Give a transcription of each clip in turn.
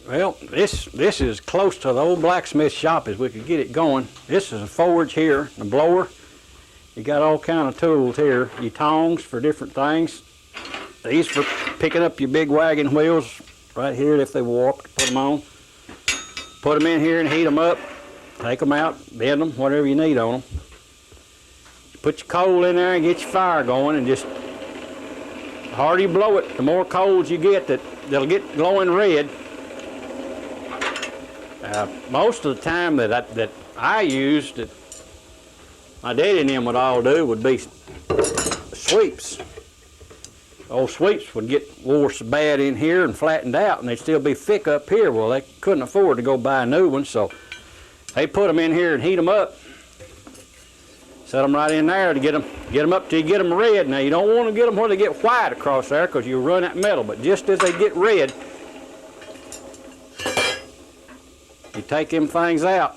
Well, this is as close to the old blacksmith shop as we could get it going. This is a forge here, a blower. You got all kind of tools here. Your tongs for different things. These for picking up your big wagon wheels right here if they warped. Put them on. Put them in here and heat them up. Take them out, bend them, whatever you need on them. Put your coal in there and get your fire going, and just the harder you blow it, the more coals you get that'll get glowing red. Most of the time that I used, that my daddy and them would all do, would be sweeps. Old sweeps would get wore so bad in here and flattened out, and they'd still be thick up here. Well, they couldn't afford to go buy new ones, so they put them in here and heat them up. Set them right in there to get them up till you get them red. Now, you don't want to get them where they get white across there, because you run that metal, but just as they get red, you take them things out,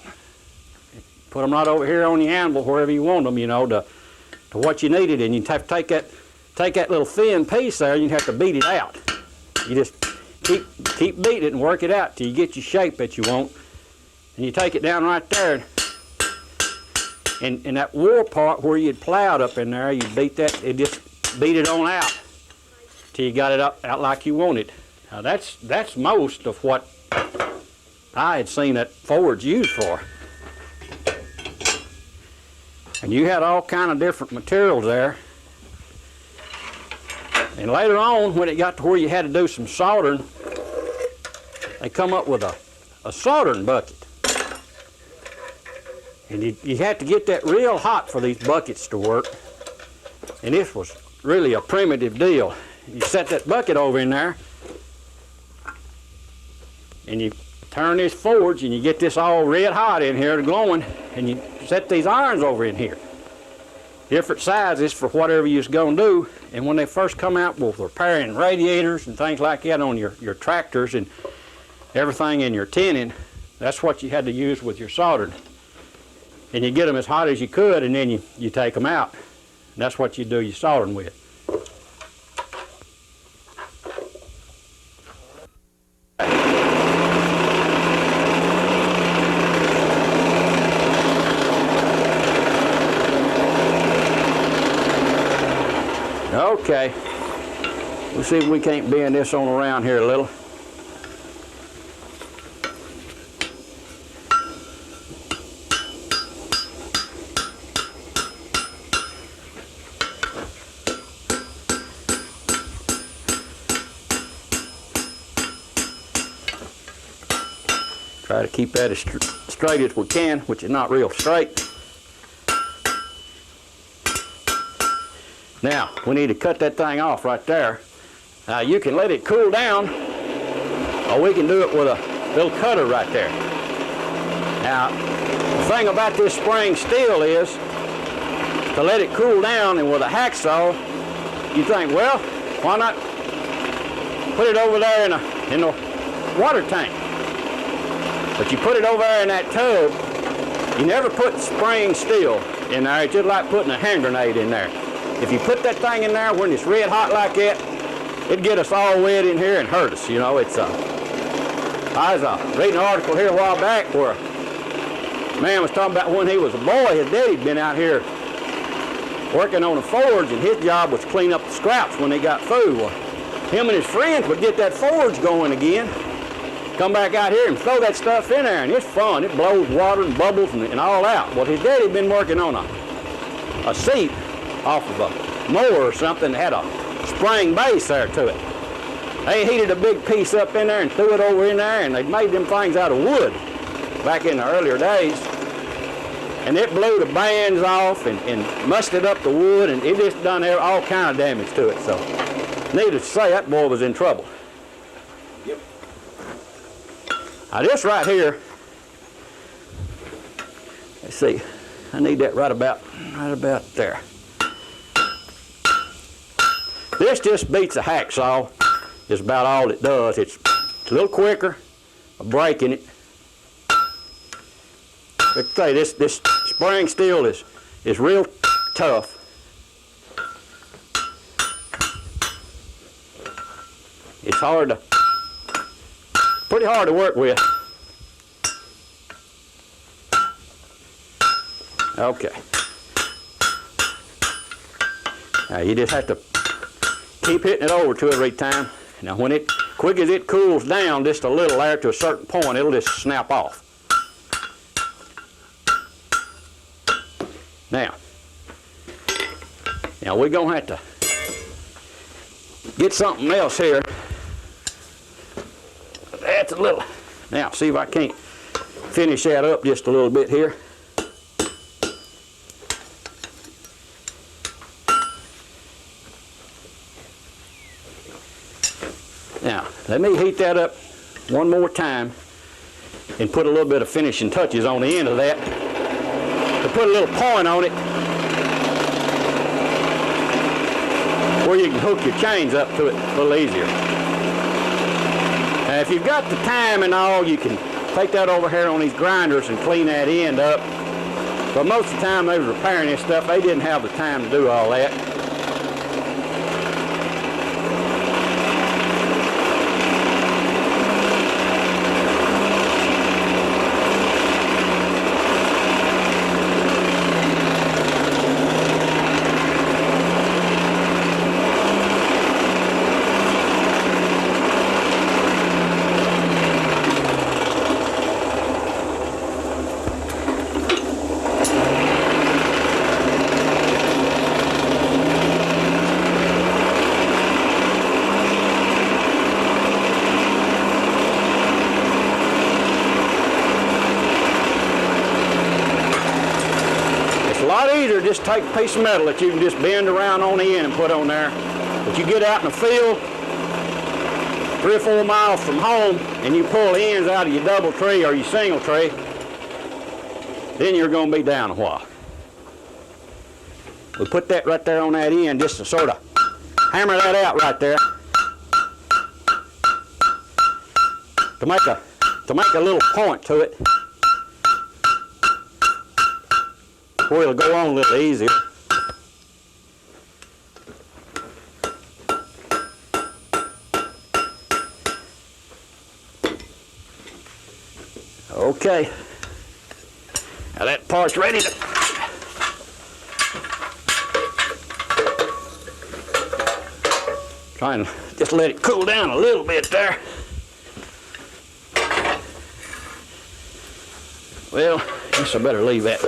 put them right over here on the anvil, wherever you want them, you know, to what you needed, and you have to take that little thin piece there, and you have to beat it out. You just keep beating it and work it out till you get your shape that you want, and you take it down right there, and that war part where you'd plowed up in there, you beat that, just beat it on out till you got it out like you wanted. Now that's most of what I had seen that forge used for. And you had all kind of different materials there. And later on, when it got to where you had to do some soldering, they come up with a soldering bucket. And you had to get that real hot for these buckets to work. And this was really a primitive deal. You set that bucket over in there, and you turn this forge, and you get this all red hot in here, glowing, and you set these irons over in here. Different sizes for whatever you're going to do. And when they first come out with repairing radiators and things like that on your tractors and everything in your tinning, that's what you had to use with your soldering. And you get them as hot as you could, and then you take them out. And that's what you do your soldering with. Okay, we'll see if we can't bend this on around here a little. Try to keep that as straight as we can, which is not real straight. Now, we need to cut that thing off right there. Now, you can let it cool down, or we can do it with a little cutter right there. Now, the thing about this spring steel is to let it cool down, and with a hacksaw, you think, well, why not put it over there in the water tank? But you put it over there in that tub, you never put spring steel in there. It's just like putting a hand grenade in there. If you put that thing in there when it's red hot like that, it'd get us all wet in here and hurt us. You know, it's I was reading an article here a while back where a man was talking about when he was a boy, his daddy'd been out here working on a forge, and his job was to clean up the scraps when they got through. Well, him and his friends would get that forge going again, come back out here and throw that stuff in there, and it's fun. It blows water and bubbles and all out. Well, his daddy'd been working on a seat off of a mower or something that had a spring base there to it. They heated a big piece up in there and threw it over in there, and they made them things out of wood back in the earlier days. And it blew the bands off and musted up the wood, and it just done all kind of damage to it. So, needless to say, that boy was in trouble. Yep. Now this right here, let's see, I need that right about there. This just beats a hacksaw, is about all it does. It's a little quicker of breaking it. But say this spring steel is real tough. It's hard to pretty hard to work with. Okay. Now you just have to keep hitting it over to it every time. Now when it, quick as it cools down just a little there to a certain point, it'll just snap off. Now we're gonna have to get something else here. That's a little, now see if I can't finish that up just a little bit here. Now, let me heat that up one more time and put a little bit of finishing touches on the end of that to put a little point on it where you can hook your chains up to it a little easier. Now, if you've got the time and all, you can take that over here on these grinders and clean that end up. But most of the time they was repairing this stuff, they didn't have the time to do all that. Just take a piece of metal that you can just bend around on the end and put on there. But you get out in the field 3 or 4 miles from home and you pull the ends out of your double tree or your single tree, then you're going to be down a while. We put that right there on that end just to sort of hammer that out right there to make a little point to it, where it'll go on a little easier. Okay. Now that part's ready to try and just let it cool down a little bit there. Well, I guess I better leave that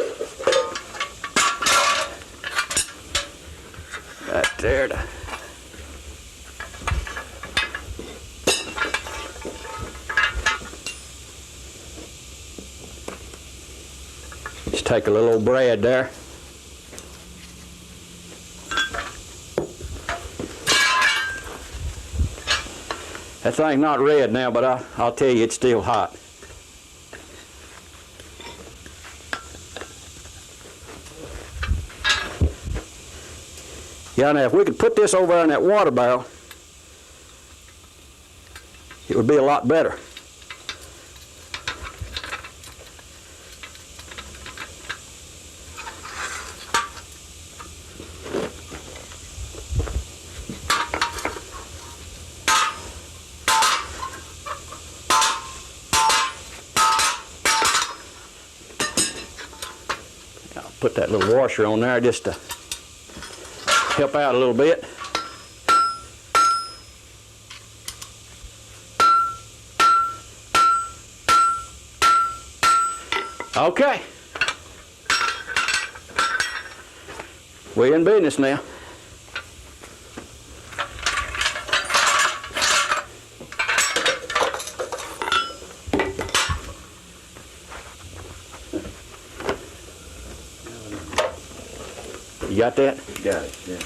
right there. Just take a little old brad there. That thing's not red now, but I'll tell you, it's still hot. Yeah, now if we could put this over in that water barrel, it would be a lot better. I'll put that little washer on there just to help out a little bit. Okay. We're in business now. You got that? Got it, yeah.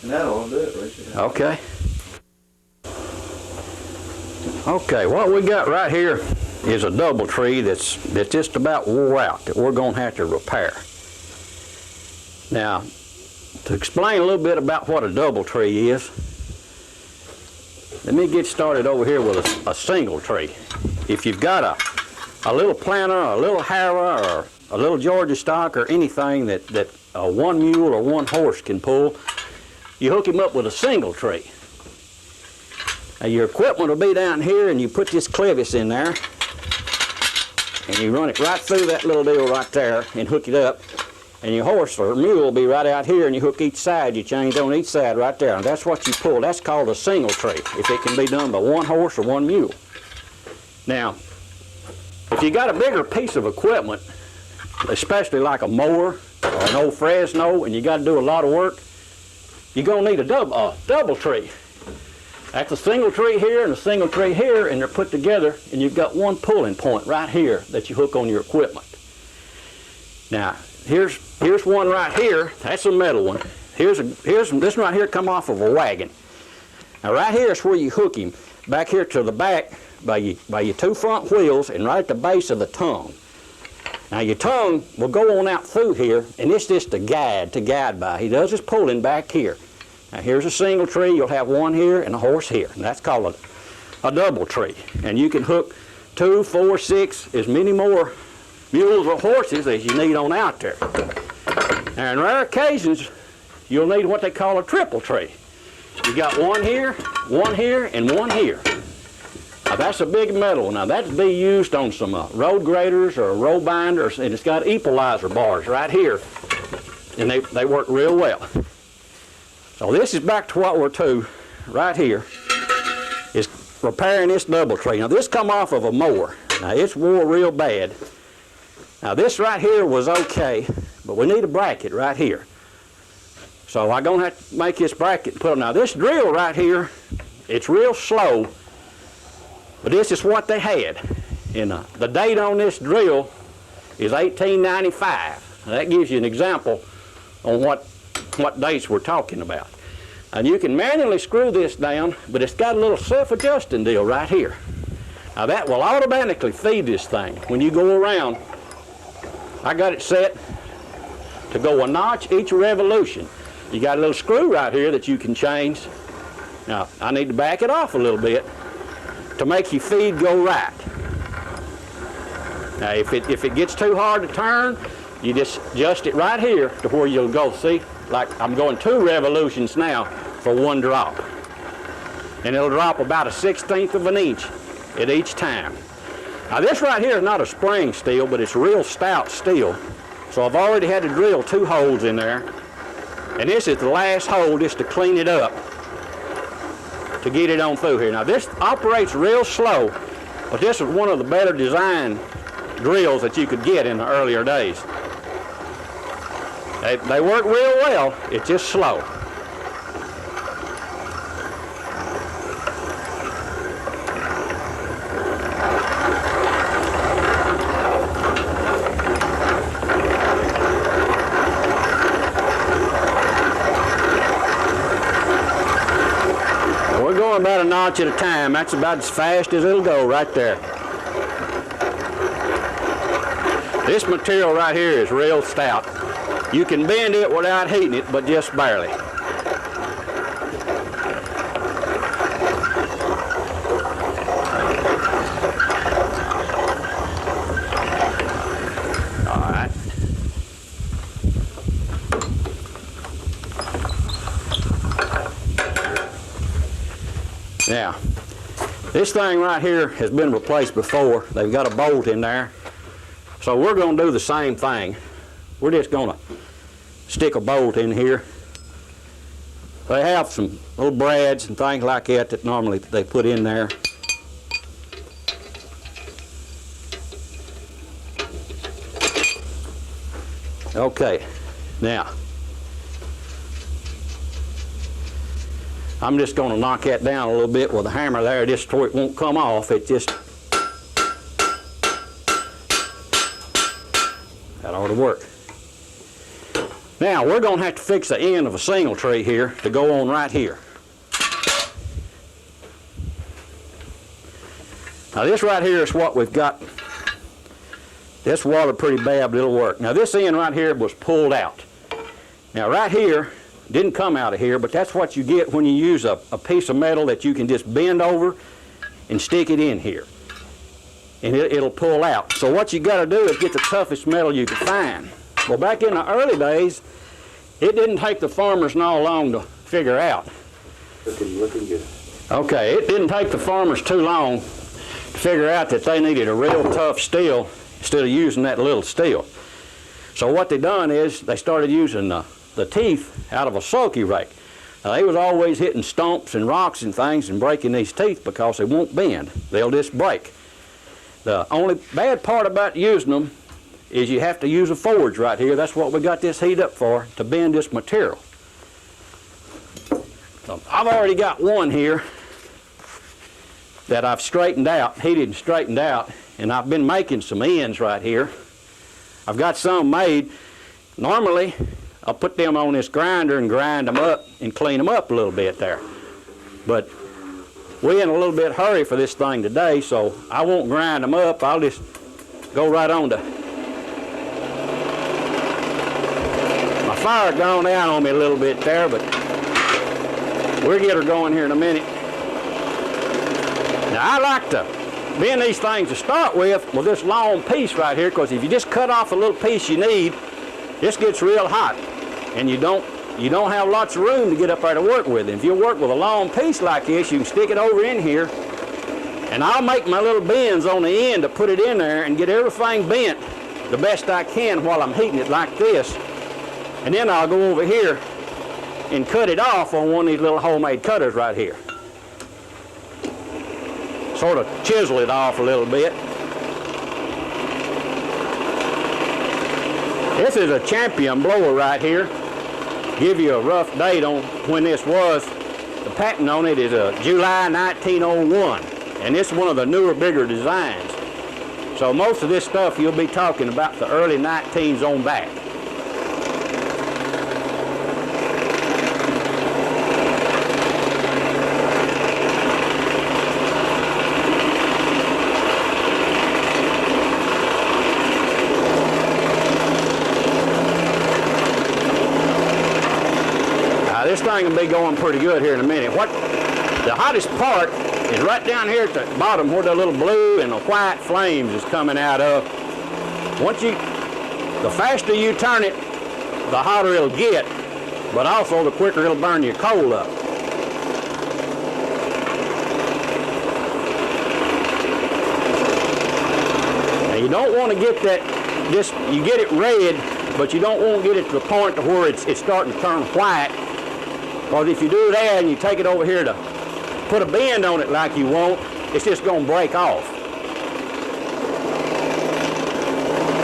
And that'll do it, Richard. Okay. Okay, what we got right here is a double tree that's just about wore out that we're going to have to repair. Now, to explain a little bit about what a double tree is, let me get started over here with a single tree. If you've got a little planter, a little harrow, or a little Georgia stock, or anything that one mule or one horse can pull, you hook him up with a single tree. Now your equipment will be down here, and you put this clevis in there, and you run it right through that little deal right there and hook it up. And your horse or mule will be right out here, and you hook each side, you change on each side right there. And that's what you pull. That's called a single tree, if it can be done by one horse or one mule. Now, if you got a bigger piece of equipment, especially like a mower or an old Fresno, and you got to do a lot of work, you're going to need a double tree. That's a single tree here and a single tree here, and they're put together, and you've got one pulling point right here that you hook on your equipment. Now, here's one right here. That's a metal one. Here's this one right here come off of a wagon. Now, right here is where you hook him. Back here to the back by your two front wheels and right at the base of the tongue. Now, your tongue will go on out through here, and it's just a guide to guide by. He does his pulling back here. Now, here's a single tree. You'll have one here and a horse here, and that's called a double tree. And you can hook 2, 4, 6, as many more mules or horses as you need on out there. Now, in rare occasions, you'll need what they call a triple tree. You got one here, and one here. Now, that's a big metal. Now, that'd be used on some road graders or road binders, and it's got equalizer bars right here, and they work real well. So this is back to what we're to right here, is repairing this double tree. Now, this come off of a mower. Now, it's wore real bad. Now, this right here was okay, but we need a bracket right here. So I'm going to have to make this bracket and put it. Now, this drill right here, it's real slow, but this is what they had. And the date on this drill is 1895. Now, that gives you an example on what dates we're talking about. And you can manually screw this down, but it's got a little self-adjusting deal right here. Now, that will automatically feed this thing. When you go around, I got it set to go a notch each revolution. You got a little screw right here that you can change. Now, I need to back it off a little bit to make your feed go right. Now, if it gets too hard to turn, you just adjust it right here to where you'll go. See, like I'm going 2 revolutions now for one drop. And it'll drop about 1/16 of an inch at each time. Now, this right here is not a spring steel, but it's real stout steel. So I've already had to drill 2 holes in there. And this is the last hole just to clean it up, to get it on through here. Now, this operates real slow, but this is one of the better design drills that you could get in the earlier days. They work real well, it's just slow. We're going about a notch at a time. That's about as fast as it'll go right there. This material right here is real stout. You can bend it without heating it, but just barely. All right. Now, this thing right here has been replaced before. They've got a bolt in there. So we're going to do the same thing. We're just going to stick a bolt in here. They have some little brads and things like that normally they put in there. Okay, now I'm just going to knock that down a little bit with a hammer there, just so it won't come off. It just, that ought to work. Now, we're going to have to fix the end of a single tree here to go on right here. Now, this right here is what we've got. This watered pretty bad, but it'll work. Now, this end right here was pulled out. Now, right here didn't come out of here, but that's what you get when you use a piece of metal that you can just bend over and stick it in here. And it'll pull out. So what you got to do is get the toughest metal you can find. Well, back in the early days, it didn't take the farmers not long to figure out. Looking good. Okay, it didn't take the farmers too long to figure out that they needed a real tough steel instead of using that little steel. So what they done is they started using the teeth out of a sulky rake. Now, they was always hitting stumps and rocks and things and breaking these teeth because they won't bend. They'll just break. The only bad part about using them is you have to use a forge right here. That's what we got this heat up for, to bend this material. So I've already got one here that I've straightened out, heated and straightened out, and I've been making some ends right here. I've got some made. Normally, I'll put them on this grinder and grind them up and clean them up a little bit there. But we're in a little bit hurry for this thing today, so I won't grind them up. I'll just go right on to... My fire gone down on me a little bit there, but we'll get her going here in a minute. Now, I like to bend these things to start with this long piece right here, because if you just cut off a little piece you need, this gets real hot, and you don't have lots of room to get up there to work with. If you work with a long piece like this, you can stick it over in here, and I'll make my little bends on the end to put it in there and get everything bent the best I can while I'm heating it like this. And then I'll go over here and cut it off on one of these little homemade cutters right here. Sort of chisel it off a little bit. This is a champion blower right here. Give you a rough date on when this was. The patent on it is July 1901, and this is one of the newer, bigger designs. So most of this stuff you'll be talking about the early 19s on back. This thing will be going pretty good here in a minute. The hottest part is right down here at the bottom where the little blue and the white flames is coming out of. The faster you turn it, the hotter it'll get, but also the quicker it'll burn your coal up. Now you don't want to get that, you get it red, but you don't want to get it to the point to where it's starting to turn white. Because if you do that and you take it over here to put a bend on it like you want, it's just going to break off.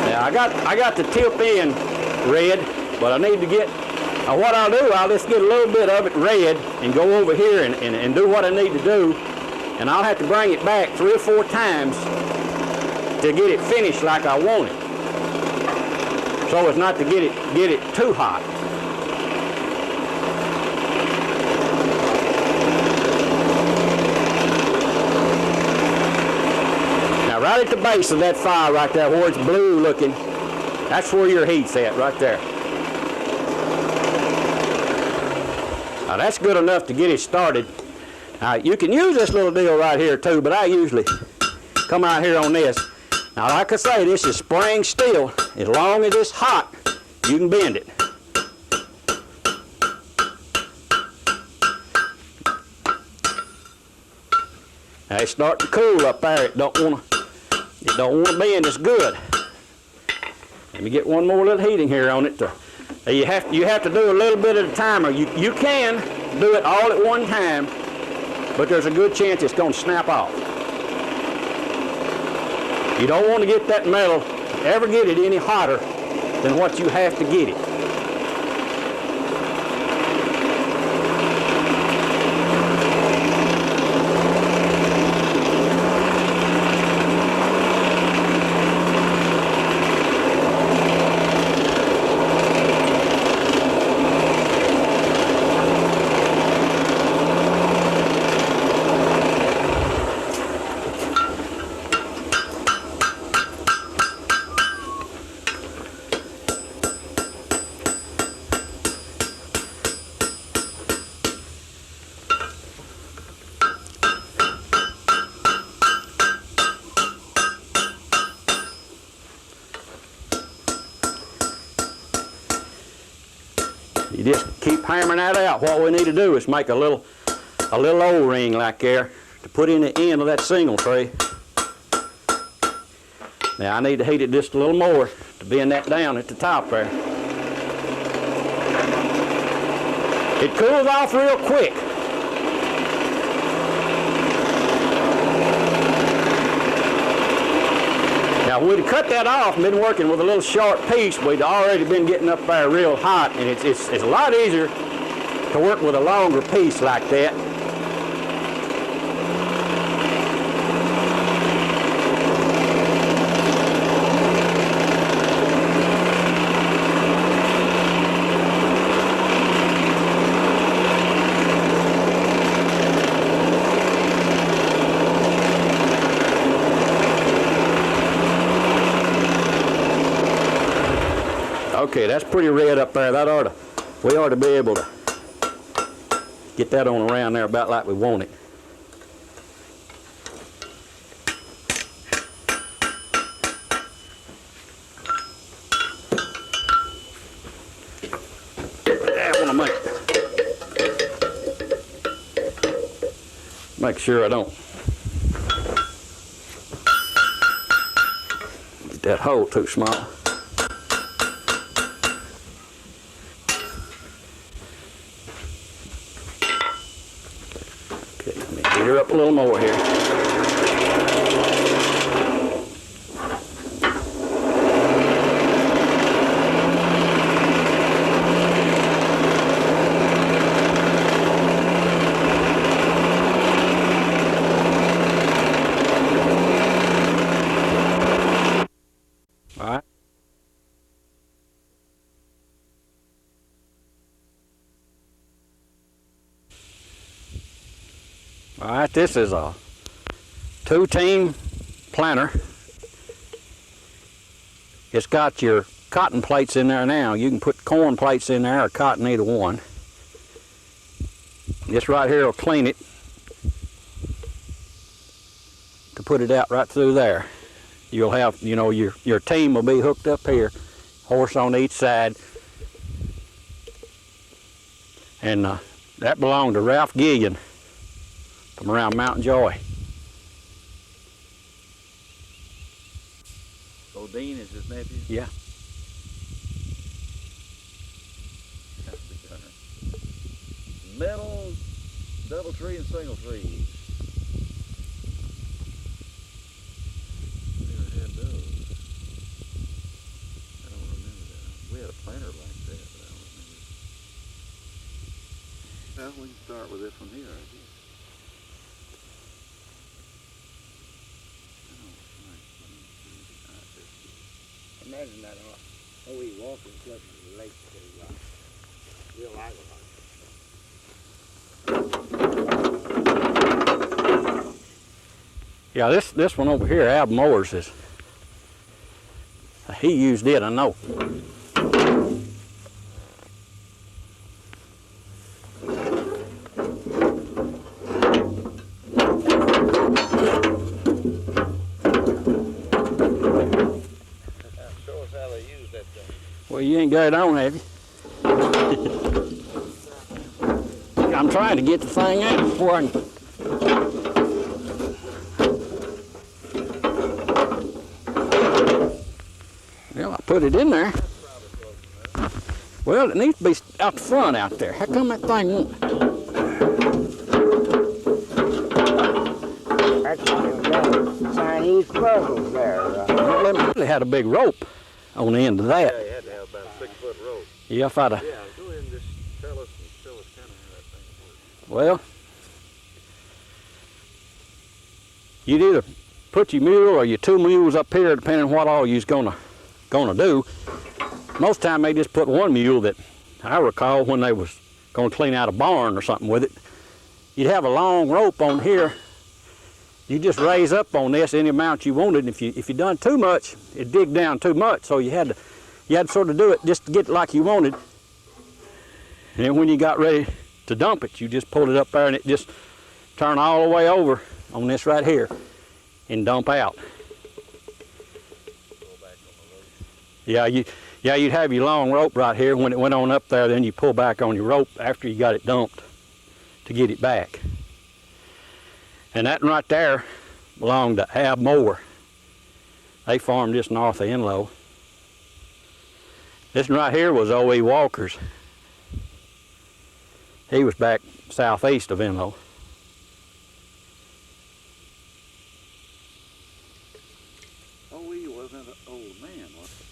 Now I got the tip end red, but I need to get, what I'll do, I'll just get a little bit of it red and go over here and do what I need to do, and I'll have to bring it back 3 or 4 times to get it finished like I want it, so as not to get it too hot. Right at the base of that fire right there, where it's blue looking, that's where your heat's at, right there. Now that's good enough to get it started. Now you can use this little deal right here too, but I usually come out here on this. Now like I say, this is spring steel. As long as it's hot, you can bend it. Now it's starting to cool up there. It don't want to bend as good. Let me get one more little heating here on it. You have to do a little bit at a time, or you can do it all at one time, but there's a good chance it's going to snap off. You don't want to get that metal, ever get it any hotter than what you have to get it. You just keep hammering that out. What we need to do is make a little a little O-ring like there to put in the end of that single tree. Now I need to heat it just a little more to bend that down at the top there. It cools off real quick. Now, if we'd cut that off and been working with a little short piece, we'd already been getting up there real hot, and it's a lot easier to work with a longer piece like that. Okay, that's pretty red up there. We ought to be able to get that on around there about like we want it. I want to make sure I don't get that hole too small. Gear up a little more here. All right. All right, this is a 2-team planter. It's got your cotton plates in there now. You can put corn plates in there or cotton, either one. This right here will clean it to put it out right through there. You'll have, you know, your team will be hooked up here, horse on each side. And that belonged to Ralph Gillian from around Mountain Joy. Dean is his nephew? Yeah. Metal, double tree, and single tree. Never had those. I don't remember that. We had a planter like that, but I don't remember. Well, we can start with this one here, I guess. Imagine that OE walking club in the lake to real island. Yeah, this one over here, Ab Mowers, is, he used it, I know. Well, you ain't got it on, have you? I'm trying to get the thing out before I can. Well, I put it in there. Well, it needs to be out the front out there. How come that thing won't? That's one Chinese puzzles there. Well, they really had a big rope on the end of that. Yeah, you had to have about a 6-foot rope. Yeah, if I'd have. Yeah, go ahead and just tell us kind of how that thing works. Well, you'd either put your mule or your 2 mules up here, depending on what all you's gonna do. Most time they just put 1 mule that I recall when they was gonna clean out a barn or something with it. You'd have a long rope on here. You just raise up on this any amount you wanted. And if you done too much, it'd dig down too much. So you had to sort of do it just to get it like you wanted. And then when you got ready to dump it, you just pulled it up there and it just turned all the way over on this right here and dump out. Yeah, you'd have your long rope right here. When it went on up there, then you pull back on your rope after you got it dumped to get it back. And that one right there belonged to Ab Moore. They farmed just north of Enloe. This one right here was O.E. Walker's. He was back southeast of Enloe. O.E. wasn't an old man, was he?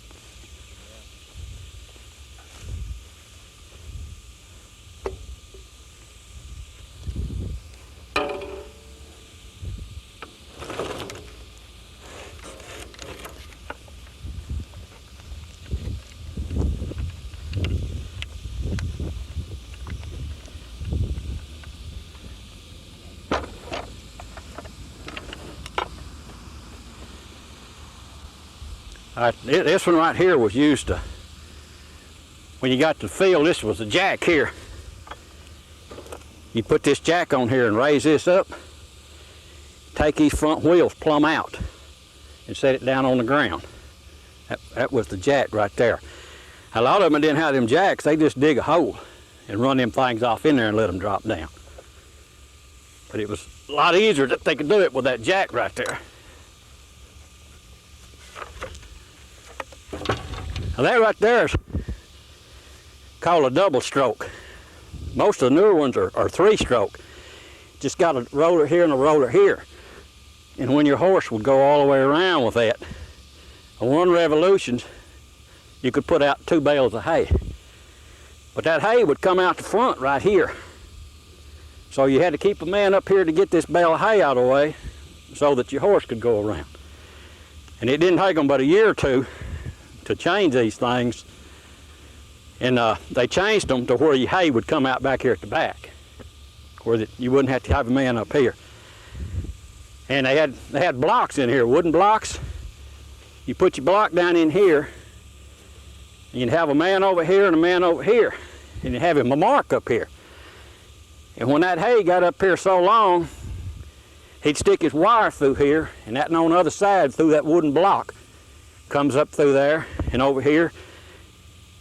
This one right here was used to, when you got to the field, this was a jack here. You put this jack on here and raise this up, take these front wheels plumb out and set it down on the ground. That was the jack right there. A lot of them didn't have them jacks, they just dig a hole and run them things off in there and let them drop down. But it was a lot easier that they could do it with that jack right there. Now that right there is called a double stroke. Most of the newer ones are three stroke. Just got a roller here and a roller here. And when your horse would go all the way around with that, on one revolution, you could put out 2 bales of hay. But that hay would come out the front right here. So you had to keep a man up here to get this bale of hay out of the way so that your horse could go around. And it didn't take them but a year or two to change these things, and they changed them to where your hay would come out back here at the back, where you wouldn't have to have a man up here. And they had blocks in here, wooden blocks. You put your block down in here, and you'd have a man over here and a man over here, and you'd have him a mark up here. And when that hay got up here so long, he'd stick his wire through here, and that on the other side through that wooden block comes up through there and over here.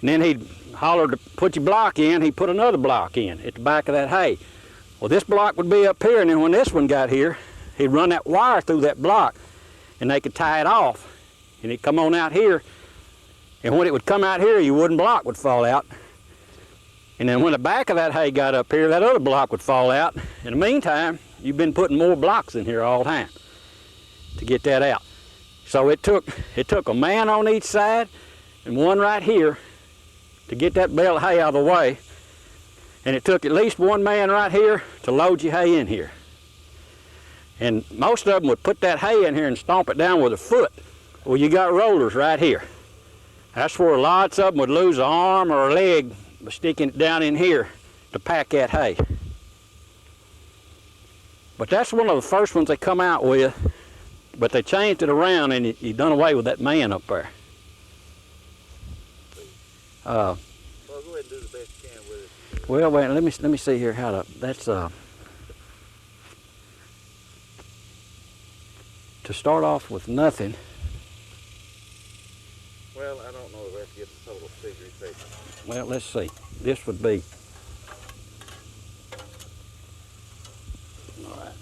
And then he'd holler to put your block in, he'd put another block in at the back of that hay. Well, this block would be up here, and then when this one got here, he'd run that wire through that block, and they could tie it off. And it'd come on out here, and when it would come out here, your wooden block would fall out. And then when the back of that hay got up here, that other block would fall out. In the meantime, you've been putting more blocks in here all the time to get that out. So it took a man on each side and one right here to get that bale of hay out of the way. And it took at least one man right here to load your hay in here. And most of them would put that hay in here and stomp it down with a foot. Well, you got rollers right here. That's where lots of them would lose an arm or a leg by sticking it down in here to pack that hay. But that's one of the first ones they come out with. But they changed it around, and he done away with that man up there. Well, go ahead and do the best you can with it. Well, wait, let me see here how to. That's to start off with nothing. Well, I don't know if I have to get the total figure. Well, let's see. This would be. All right.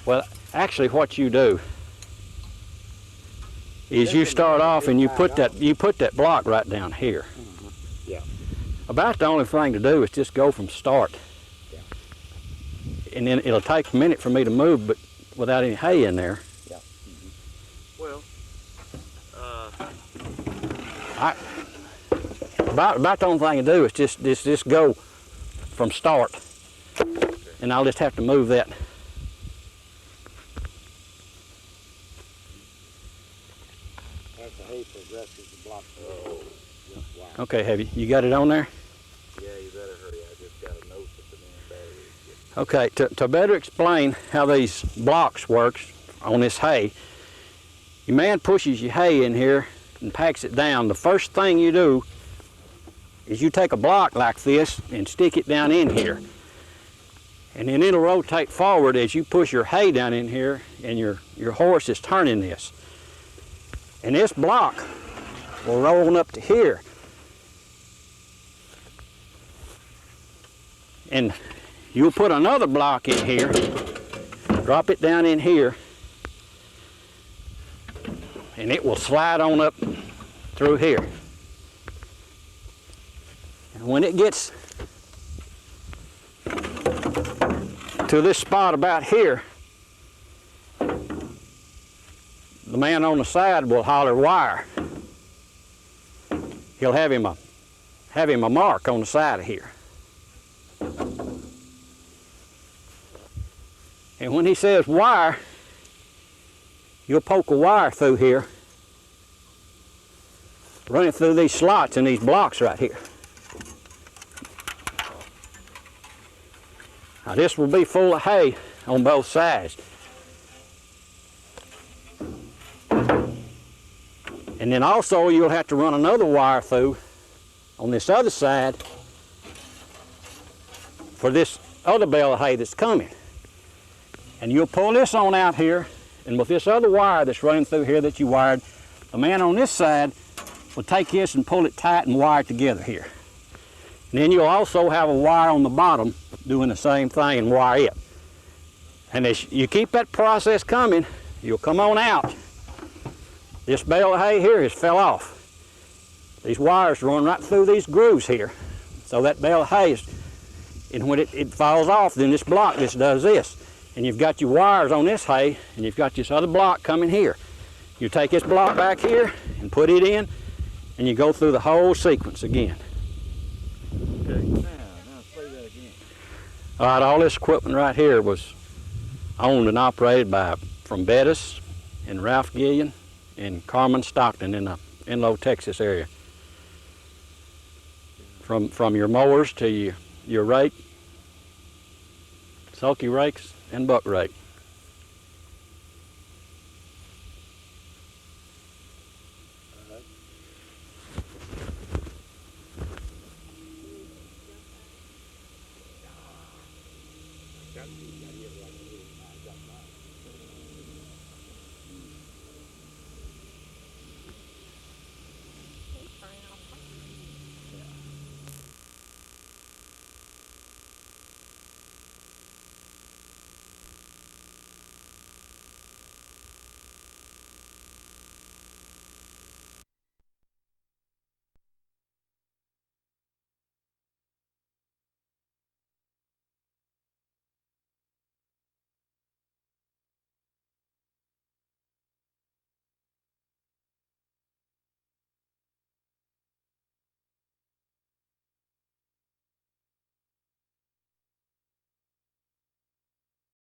Well, actually, what you do is you start off and you put that block right down here. Yeah. About the only thing to do is just go from start. Yeah. And then it'll take a minute for me to move, but without any hay in there. Yeah. Well, About the only thing to do is just go from start, and I'll just have to move that. That's the hay progresses the block. Wow. Okay, have you got it on there? yeah, you better hurry. I just got a note that the main battery is getting. Okay, to better explain how these blocks works on this hay, your man pushes your hay in here and packs it down. The first thing you do is you take a block like this and stick it down in here. And then it'll rotate forward as you push your hay down in here, and your horse is turning this. And this block will roll on up to here. And you'll put another block in here, drop it down in here, and it will slide on up through here. And when it gets to this spot about here, the man on the side will holler wire. He'll have him a mark on the side of here. And when he says wire, you'll poke a wire through here, run it through these slots in these blocks right here. Now this will be full of hay on both sides. And then also you'll have to run another wire through on this other side for this other bale of hay that's coming. And you'll pull this on out here, and with this other wire that's running through here that you wired, the man on this side will take this and pull it tight and wire it together here. And then you'll also have a wire on the bottom doing the same thing and wire it. And as you keep that process coming, you'll come on out. This bale of hay here has fell off. These wires run right through these grooves here. So that bale of hay is, and when it falls off, then this block just does this. And you've got your wires on this hay, and you've got this other block coming here. You take this block back here and put it in, and you go through the whole sequence again. Okay. Now say that again. All right, all this equipment right here was owned and operated from Bettis and Ralph Gillian and Carmen Stockton in the Enloe, Texas area. From your mowers to your rake, sulky rakes, and buck rake.